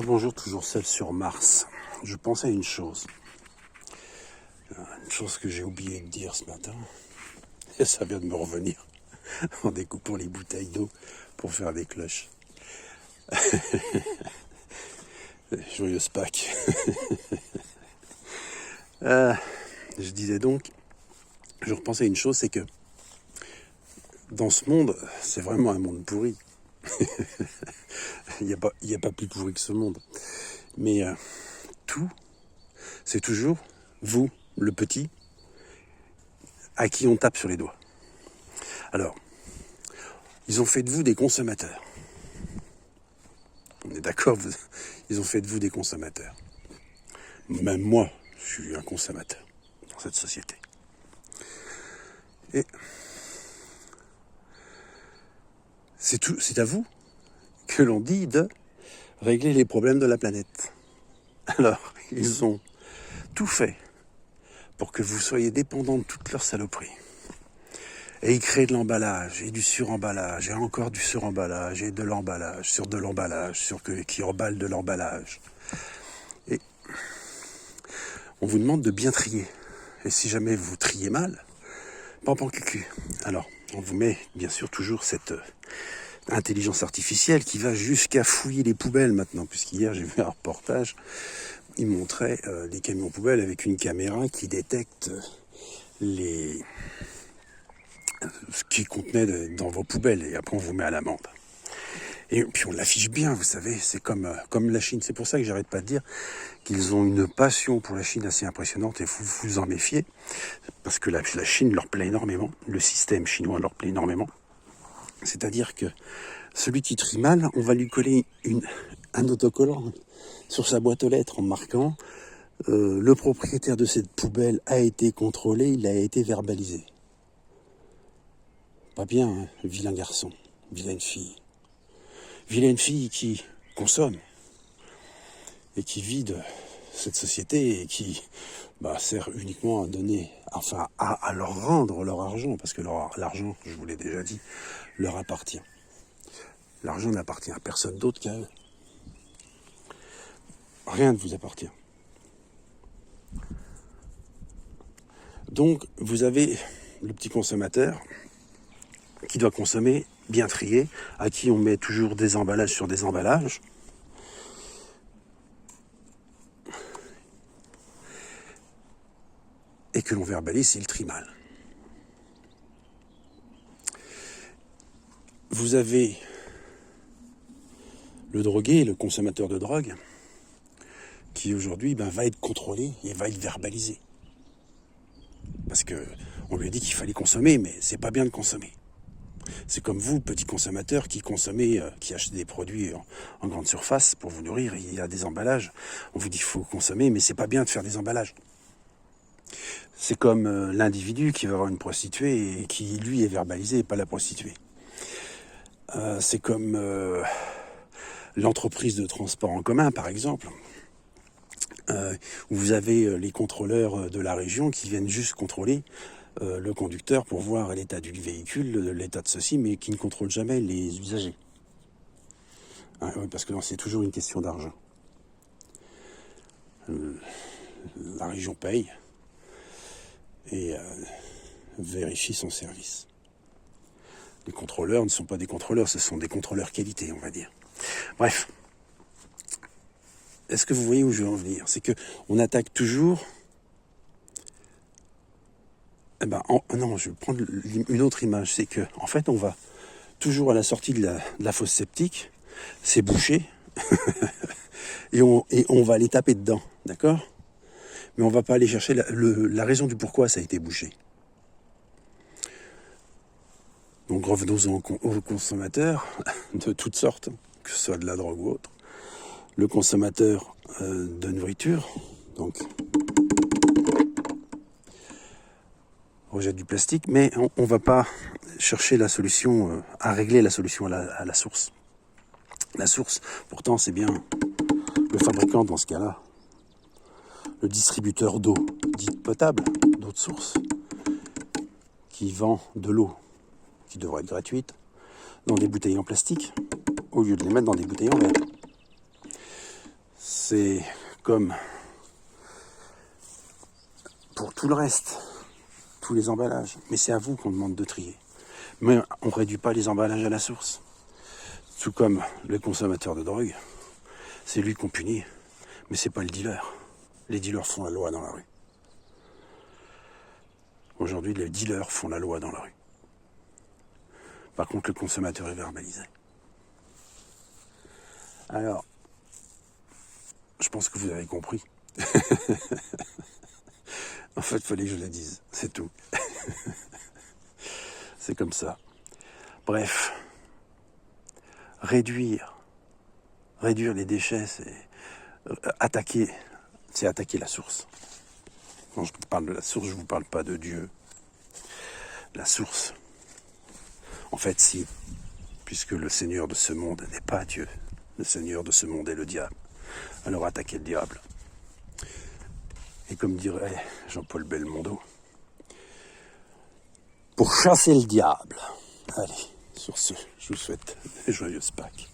Bonjour, toujours seul sur Mars. Je pensais à une chose que j'ai oublié de dire ce matin, et ça vient de me revenir en découpant les bouteilles d'eau pour faire des cloches. Joyeuse Pâques. Je disais donc, je repensais à une chose, c'est que dans ce monde, c'est vraiment un monde pourri. Il n'y a pas plus pourri que ce monde. Mais tout, c'est toujours vous, le petit, à qui on tape sur les doigts. Alors, ils ont fait de vous des consommateurs. On est d'accord, ils ont fait de vous des consommateurs. Même moi, je suis un consommateur dans cette société. Et c'est à vous que l'on dit de régler les problèmes de la planète. Alors, ils ont tout fait pour que vous soyez dépendants de toutes leurs saloperies. Et ils créent de l'emballage, et du suremballage, et encore du suremballage, et de l'emballage, qui emballe de l'emballage. Et on vous demande de bien trier. Et si jamais vous triez mal, pampan cucu. Alors, on vous met bien sûr toujours cette intelligence artificielle qui va jusqu'à fouiller les poubelles maintenant, puisqu'hier j'ai vu un reportage, il montrait des camions poubelles avec une caméra qui détecte ce qui contenait dans vos poubelles, et après on vous met à l'amende. Et puis on l'affiche bien, vous savez, c'est comme la Chine. C'est pour ça que j'arrête pas de dire qu'ils ont une passion pour la Chine assez impressionnante, et vous en méfiez, parce que la Chine leur plaît énormément, le système chinois leur plaît énormément. C'est-à-dire que celui qui trie mal, on va lui coller un autocollant sur sa boîte aux lettres en marquant le propriétaire de cette poubelle a été contrôlé, il a été verbalisé. Pas bien, hein, vilain garçon, vilaine fille. Vilaine fille qui consomme et qui vit de cette société et qui sert uniquement à donner, à leur rendre leur argent, parce que l'argent, je vous l'ai déjà dit, leur appartient. L'argent n'appartient à personne d'autre qu'à eux. Rien ne vous appartient. Donc, vous avez le petit consommateur qui doit consommer, bien trié, à qui on met toujours des emballages sur des emballages. Et que l'on verbalise s'il trie mal. Vous avez le drogué, le consommateur de drogue, qui aujourd'hui va être contrôlé et va être verbalisé. Parce qu'on lui a dit qu'il fallait consommer, mais c'est pas bien de consommer. C'est comme vous, petit consommateur, qui consommez, qui achetez des produits en grande surface pour vous nourrir, il y a des emballages. On vous dit qu'il faut consommer, mais c'est pas bien de faire des emballages. C'est comme l'individu qui va voir une prostituée et qui, lui, est verbalisé et pas la prostituée. C'est comme l'entreprise de transport en commun, par exemple, où vous avez les contrôleurs de la région qui viennent juste contrôler le conducteur pour voir l'état du véhicule, l'état de ceci, mais qui ne contrôlent jamais les usagers. Oui, parce que c'est toujours une question d'argent. La région paye et vérifie son service. Les contrôleurs ne sont pas des contrôleurs, ce sont des contrôleurs qualité, on va dire. Bref. Est-ce que vous voyez où je veux en venir? C'est qu'on attaque toujours... non, je vais prendre une autre image. C'est que, en fait, on va toujours à la sortie de la fosse septique, c'est bouché, et on va aller taper dedans, d'accord? Mais on va pas aller chercher la raison du pourquoi ça a été bouché. Donc revenons aux consommateurs de toutes sortes, que ce soit de la drogue ou autre. Le consommateur de nourriture, donc rejette du plastique, mais on va pas chercher la solution, à régler la solution à la source. La source, pourtant, c'est bien le fabricant dans ce cas-là, le distributeur d'eau dite potable, d'eau de source, qui vend de l'eau qui devrait être gratuite dans des bouteilles en plastique, au lieu de les mettre dans des bouteilles en verre. C'est comme pour tout le reste, tous les emballages. Mais c'est à vous qu'on demande de trier. Mais on ne réduit pas les emballages à la source. Tout comme le consommateur de drogue, c'est lui qu'on punit, mais c'est pas le dealer. Les dealers font la loi dans la rue. Aujourd'hui, les dealers font la loi dans la rue. Par contre, le consommateur est verbalisé. Alors, je pense que vous avez compris. En fait, il fallait que je le dise, c'est tout. C'est comme ça. Bref, réduire les déchets, c'est attaquer la source. Quand je parle de la source, je ne vous parle pas de Dieu. La source. En fait, si, puisque le Seigneur de ce monde n'est pas Dieu, le Seigneur de ce monde est le diable. Alors attaquez le diable. Et comme dirait Jean-Paul Belmondo, pour chasser le diable. Allez, sur ce, je vous souhaite de joyeuses Pâques.